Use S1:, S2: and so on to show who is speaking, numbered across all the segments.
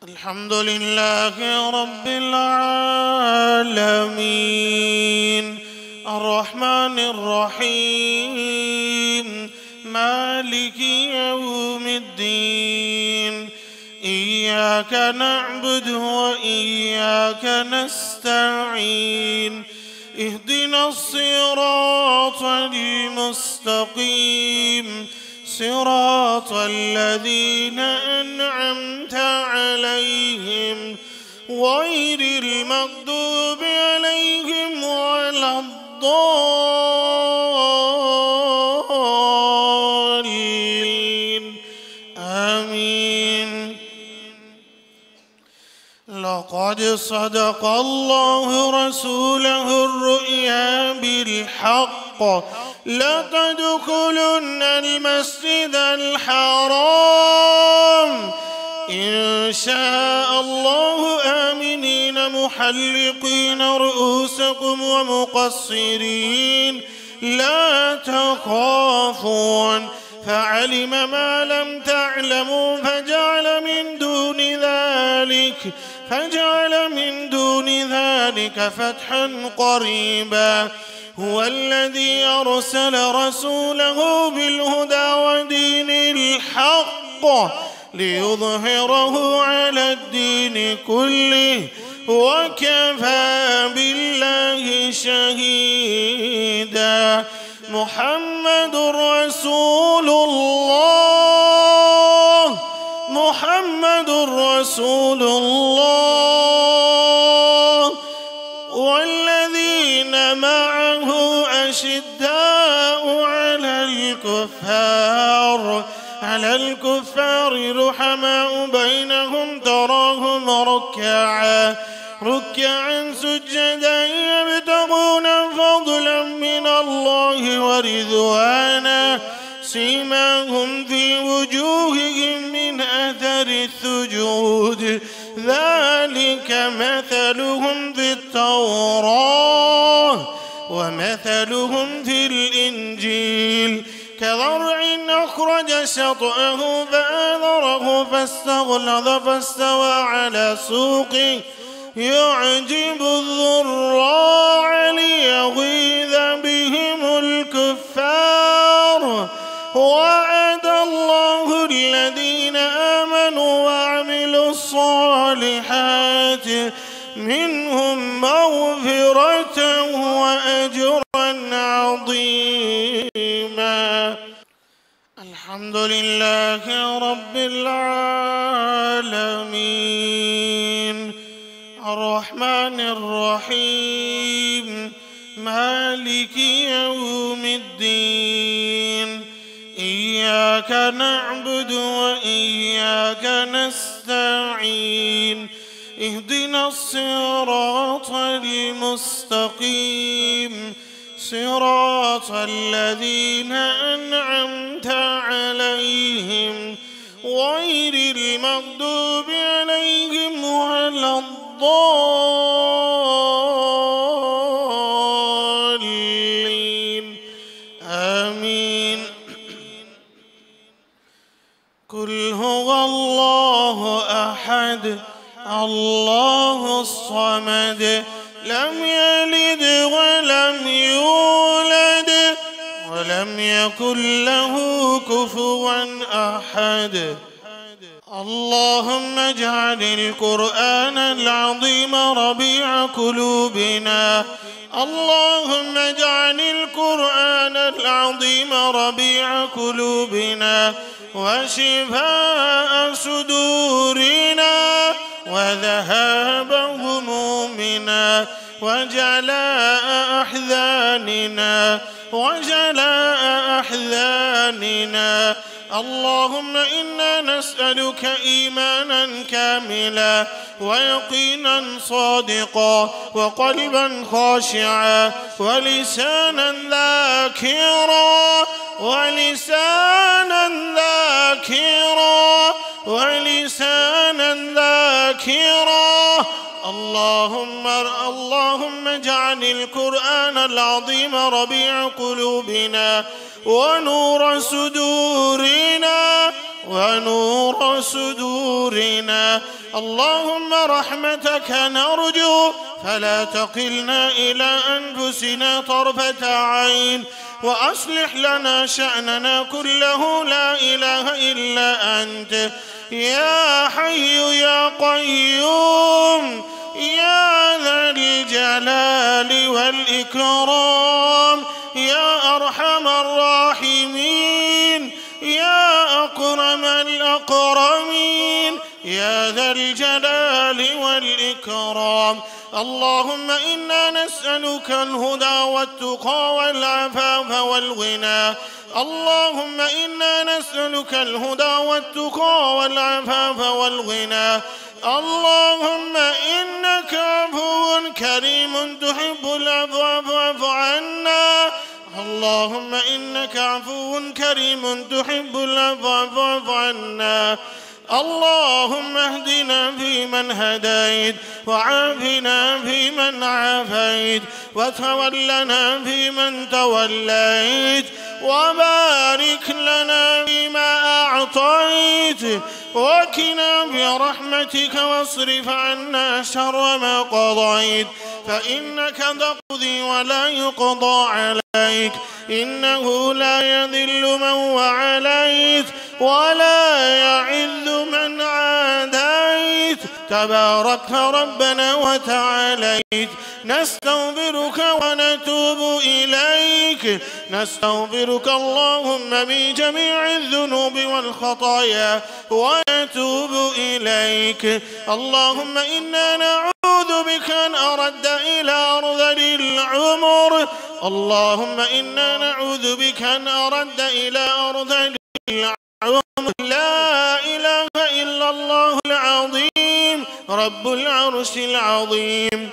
S1: الحمد لله رب العالمين الرحمن الرحيم مالك يوم الدين إياك نعبد وإياك نستعين اهدنا الصراط المستقيم صراط الذين أنعمت عليهم غير المغضوب عليهم ولا الضالين آمين. لقد صدق الله رسوله الرؤيا بالحق لتدخلن المسجد الحرام إن شاء الله آمنين محلقين رؤوسكم ومقصرين لا تخافون فعلم ما لم تعلموا فجعل من دون ذلك فتحا قريبا. هو الذي أرسل رسوله بالهدى ودين الحق ليظهره على الدين كله وكفى بالله شهيدا. محمد رسول الله محمد رسول الله والذين معه أشداء على الكفار رحماء بينهم تراهم ركعا سجدا يبتغون فضلا من الله ورضوانا سيماهم في وجوههم من أثر السجود ذلك مثلهم في التوراة ومثلهم في الإنجيل كزرع أخرج شطأه فآذره فاستغلظ فاستوى على سوقه يعجب الزراع ليغيظ بهم الكفار. وعد الله الذين آمنوا وعملوا الصالحات منهم مغفرة وأجرا عظيما. الحمد لله رب العالمين الرحمن الرحيم مالك يوم الدين إياك نعبد وإياك نستعين اهدنا الصراط المستقيم صراط الذين أنعمت عليهم غير المغضوب عليهم ولا الضالين آمين. قل هو الله أحد الله الصمد لم يلد ولم يولد ولم يكن له كفوا أحد. اللهم اجعل القرآن العظيم ربيع قلوبنا اللهم اجعل القرآن العظيم ربيع قلوبنا وشفاء صدورنا وذهاب همومنا وجلاء أحزاننا. اللهم إنا نسألك إيمانا كاملا ويقينا صادقا وقلبا خاشعا ولسانا ذاكرا. اللهم اجعل القرآن العظيم ربيع قلوبنا ونور صدورنا ونور صدورنا. اللهم رحمتك نرجو فلا تقلنا إلى أنفسنا طرفة عين، وأصلح لنا شأننا كله، لا إله إلا أنت يا حي يا قيوم يا ذا الجلال والإكرام، يا أرحم الراحمين يا أكرم الأكرمين يا ذا الجلال والإكرام. اللهم إنا نسألك الهدى والتقى والعفاف والغنى. اللهم إنا نسألك الهدى والتقى والعفاف والغنى. اللهم إنك عفو كريم تحب العفو فاعف عنا. اللهم إنك عفو كريم تحب العفو فاعف عنا. اللهم اهدنا فيمن هديت، وعافنا فيمن عافيت، وتولنا فيمن توليت، وبارك لنا فيما أعطيت، وقنا برحمتك واصرف عنا شر ما قضيت، فإنك تقضي ولا يقضى عليك، إنه لا يذل من وعليت ولا يعز من عاديت، تباركت ربنا وتعاليت. نستغفرك ونتوب إليك، نستغفرك اللهم بجميع الذنوب والخطايا ونتوب إليك. اللهم إنا نعوذ بك أن أرد إلى أرذل العمر. اللهم إنا نعوذ بك أن أرد إلى أرذل العمر. لا إله إلا الله العظيم رب العرش العظيم.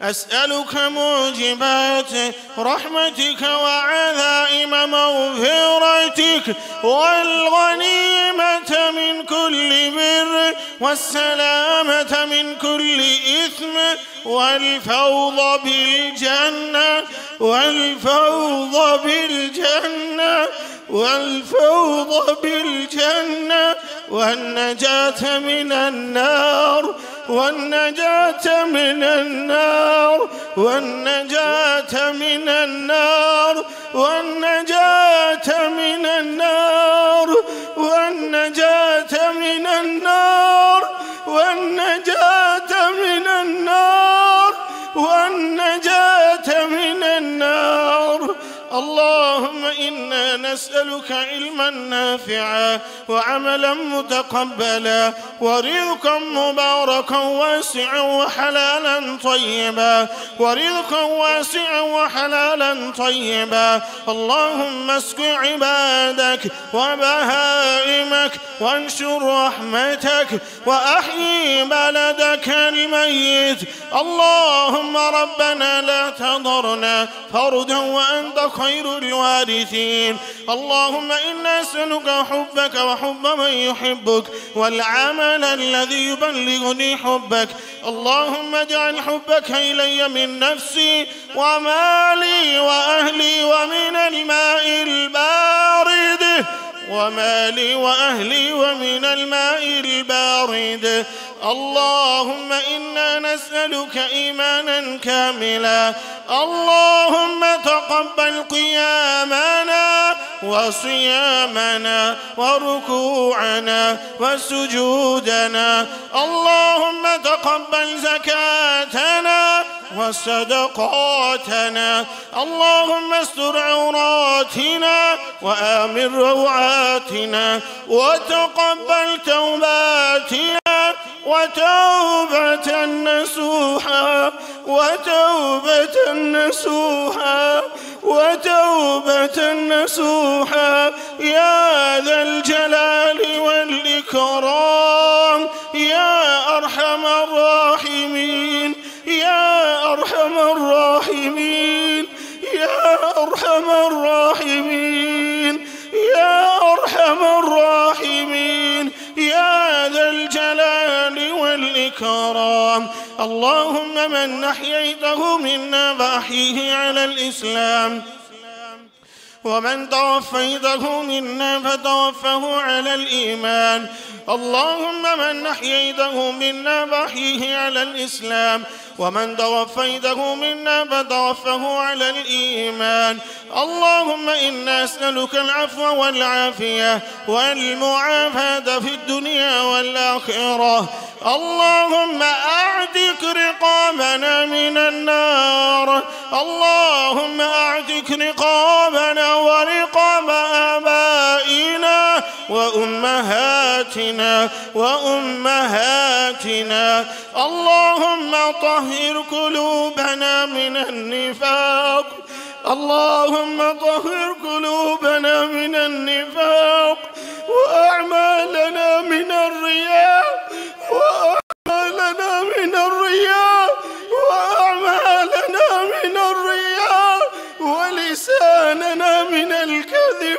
S1: أسألك موجبات رحمتك وعزائم مغفرتك، والغنيمة من كل بر، والسلامة من كل إثم، والفوض بالجنة، والفوض بالجنة، والفوض بالجنة، والنجاة من النار، والنجاة من النار، والنجاة من النار، والنجاة من النار، والنجاة من النار، والنجاة من النار، والنجاة من النار. اللهم إنا نسألك علما نافعا وعملا متقبلا ورزقا مباركا واسعا وحلالا طيبا، ورزقا واسعا وحلالا طيبا. اللهم اسق عبادك وبهائمك وانشر رحمتك وأحيي بلدك الميت. اللهم ربنا لا تضرنا فردا وأنت خير الوارثين. اللهم إنا نسألك حبك وحب من يحبك والعمل الذي يبلغني حبك. اللهم اجعل حبك إلي من نفسي ومالي وأهلي ومن الماء البارد، ومالي وأهلي ومن الماء البارد. اللهم إنا نسألك إيمانا كاملا. اللهم تقبل قيامنا وصيامنا وركوعنا وسجودنا. اللهم تقبل زكاتنا وصدقاتنا. اللهم استر عوراتنا وآمن روعاتنا، وتقبل توباتنا وتوبة نصوحا، وتوبة نصوحا، وتوبة نصوحا يا ذا الجلال والإكرام يا أرحم الراحمين، يا أرحم الراحمين، يا أرحم الراحمين، يا أرحم الراحمين يا ذا الجلال والإكرام. اللهم من أحييته منا فأحيه على الإسلام، ومن توفيته منا فتوفه على الإيمان. اللهم من أحييته منا فأحيه على الإسلام، ومن توفيته منا فتوفه على الإيمان. اللهم إنا نسألك العفو والعافية والمعافاة في الدنيا والآخرة. اللهم أعتق رقابنا من النار. اللهم أعتق رقابنا ورقاب آبائنا وأمهاتنا. اللهم طهر قلوبنا من النفاق. اللهم طهر قلوبنا من النفاق وأعمالنا من الرياء ولساننا من الكذب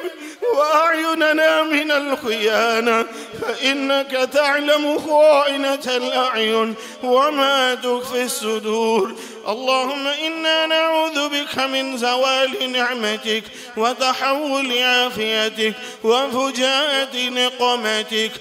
S1: وأعيننا من الخيانة، فإنك تعلم خائنة الأعين وما تخفي الصدور. اللهم إنا نعوذ بك من زوال نعمتك وتحول عافيتك وفجاءة نقمتك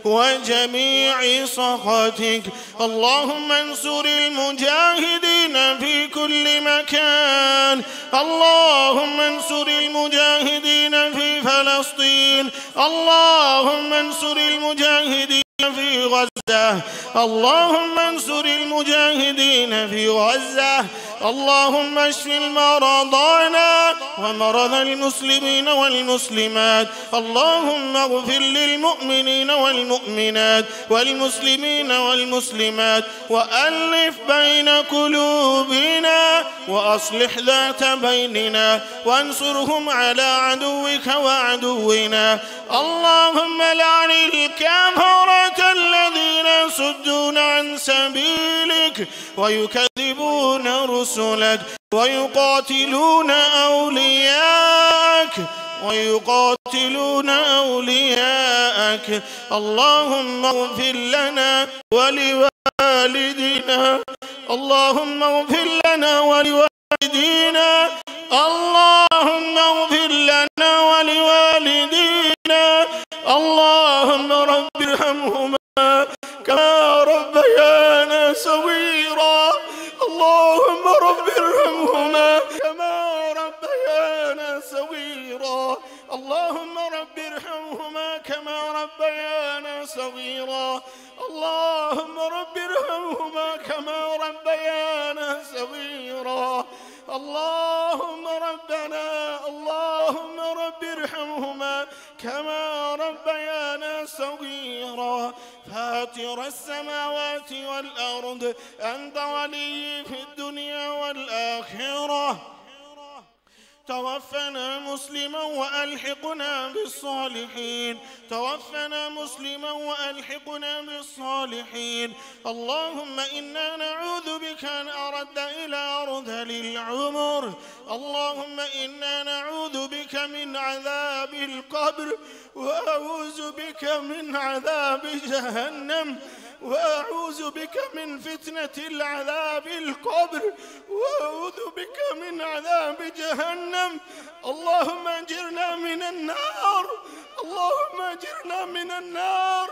S1: وجميع سخطك. اللهم انصر المجاهدين في كل مكان. اللهم انصر المجاهدين في فلسطين. اللهم انصر المجاهدين في غزة. اللهم انصر المجاهدين في غزة. اللهم اشف مرضانا ومرضى المسلمين والمسلمات. اللهم اغفر للمؤمنين والمؤمنات والمسلمين والمسلمات وألف بين قلوبنا وأصلح ذات بيننا وانصرهم على عدوك وعدونا. اللهم لعن الكفرة الذين يصدون عن سبيلك ويكذبون رسلك ويقاتلون أولياءك. اللهم اغفر لنا ولوالدينا. اللهم اغفر لنا ولوالدينا. اللهم اغفر لنا ولوالدينا. اللهم رب ارحمهما كما ربيانا صغيرا. اللهم رب ارحمهما كما ربيانا صغيرا. اللهم رب ارحمهما كما ربيانا صغيرا. اللهم رب ارحمهما كما ربيانا صغيرا. اللهم رب ارحمهما كما ربيانا صغيرا. فاطر السماوات والأرض أنت ولي في الدنيا والآخرة. توفنا مسلما وألحقنا بالصالحين. توفنا مسلما وألحقنا بالصالحين. اللهم إنا نعوذ بك أن أرد إلى أرذل العمر. اللهم إنا نعوذ بك من عذاب القبر وأعوذ بك من عذاب جهنم وأعوذ بك من فتنة العذاب القبر وأعوذ بك من عذاب جهنم. اللهم أجرنا من النار. اللهم أجرنا من النار.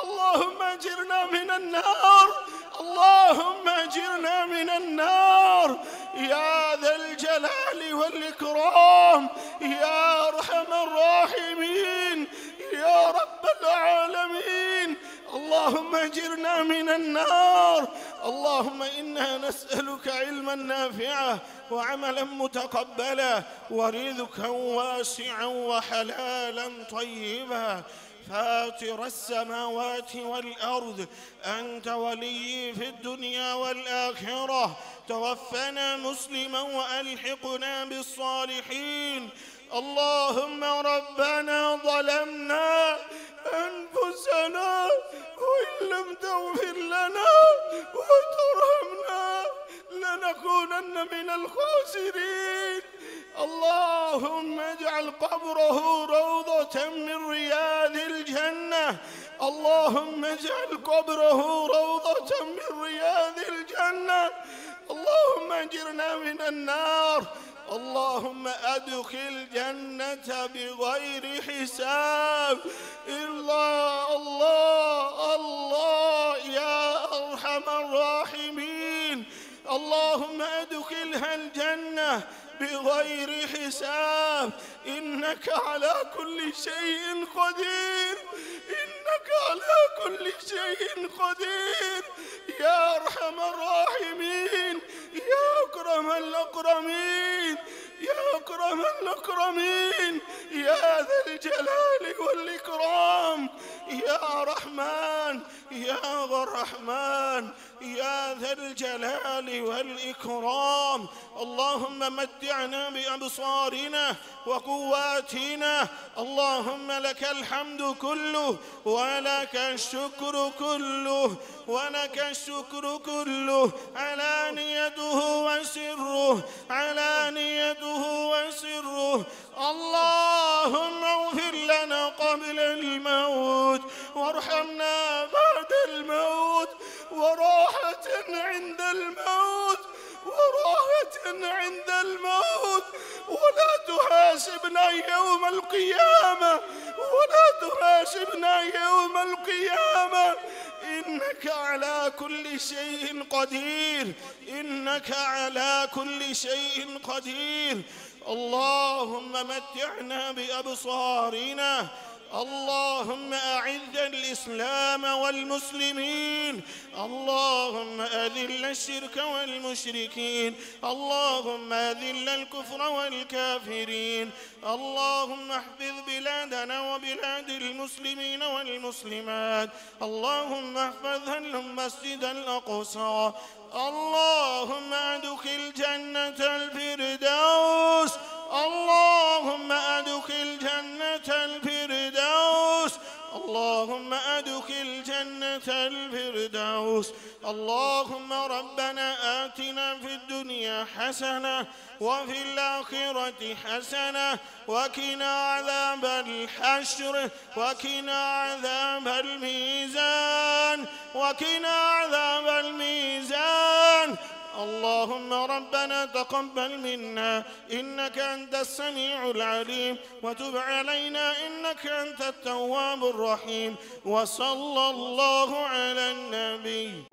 S1: اللهم أجرنا من النار. اللهم أجرنا من النار يا ذا الجلال والإكرام يا أرحم الراحمين يا رب العالمين. اللهم أجرنا من النار. اللهم إنا نسألك علما نافعا وعملا متقبلا ورزقا واسعا وحلالا طيبا. فاطر السماوات والأرض أنت ولي في الدنيا والآخرة. توفنا مسلما وألحقنا بالصالحين. اللهم ربنا ظلمنا أنفسنا وإن لم تغفر لنا وترحمنا لنكونن من الخاسرين. اللهم اجعل قبره روضة من رياض الجنة. اللهم اجعل قبره روضة من رياض الجنة. اللهم أجرنا من النار. اللهم أدخل الجنة بغير حساب. الله الله الله يا أرحم الراحمين. اللهم أدخلها الجنة بغير حساب. إنك على كل شيء قدير. إنك على كل شيء قدير يا أرحم الراحمين، يا أكرم الأكرمين، يا أكرم الأكرمين، يا ذا الجلال والإكرام، يا رحمن يا الرحمن، يا ذا الجلال والإكرام. اللهم متعنا بأبصارنا وقواتنا. اللهم لك الحمد كله ولك الشكر كله، ولك الشكر كله، علانيته وسره، علانيته وسره. اللهم اغفر لنا قبل الموت، وارحمنا بعد الموت، وراحة عند الموت، وراحة عند الموت. ولا تحاسبنا يوم القيامة، ولا تحاسبنا يوم القيامة. إنك على كل شيء قدير، إنك على كل شيء قدير. اللهم متعنا بأبصارنا. اللهم أعز الإسلام والمسلمين. اللهم أذل الشرك والمشركين. اللهم أذل الكفر والكافرين. اللهم احفظ بلادنا وبلاد المسلمين والمسلمات. اللهم احفظها المسجد الأقصى. اللهم أدخل جنة الفردوس. اللهم أدخل جنة الفردوس. اللهم أدخل جنة الفردوس. اللهم ربنا آتنا في الدنيا حسنة وفي الآخرة حسنة وقنا عذاب الحشر وقنا عذاب الميزان وقنا عذاب الميزان. اللهم ربنا تقبل منا إنك أنت السميع العليم، وتب علينا إنك أنت التواب الرحيم. وصلى الله على النبي.